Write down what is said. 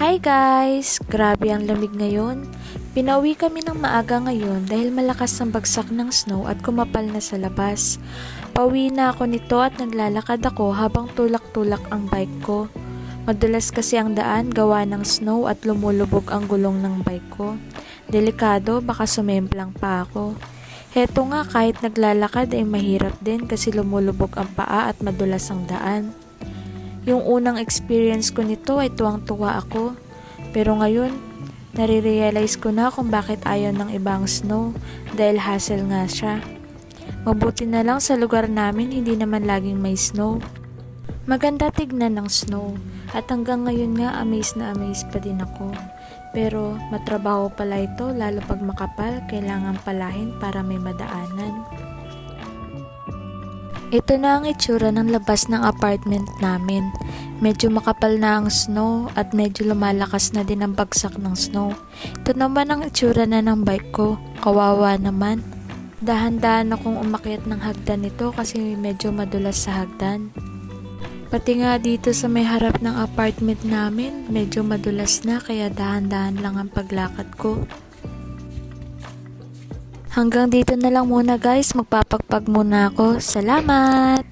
Hi guys! Grabe ang lamig ngayon. Pinauwi kami ng maaga ngayon dahil malakas ang bagsak ng snow at kumapal na sa labas. Pauwi na ako nito at naglalakad ako habang tulak-tulak ang bike ko. Madulas kasi ang daan gawa ng snow at lumulubog ang gulong ng bike ko. Delikado, baka sumemplang pa ako. Heto nga, kahit naglalakad ay mahirap din kasi lumulubog ang paa at madulas ang daan. Yung unang experience ko nito ay tuwang-tuwa ako. Pero ngayon, nare-realize ko na kung bakit ayaw ng ibang snow dahil hassle nga siya. Mabuti na lang sa lugar namin hindi naman laging may snow. Maganda tignan ng snow at hanggang ngayon nga amaze na amaze pa din ako. Pero matrabaho pala ito lalo pag makapal, kailangan palahin para may madaanan. Ito na ang itsura ng labas ng apartment namin. Medyo makapal na ang snow at medyo lumalakas na din ang bagsak ng snow. Ito naman ang itsura na ng bike ko. Kawawa naman. Dahan-dahan akong umakyat ng hagdan nito kasi medyo madulas sa hagdan. Pati nga dito sa may harap ng apartment namin, medyo madulas na kaya dahan-dahan lang ang paglakad ko. Hanggang dito na lang muna guys, magpapagpag muna ako. Salamat!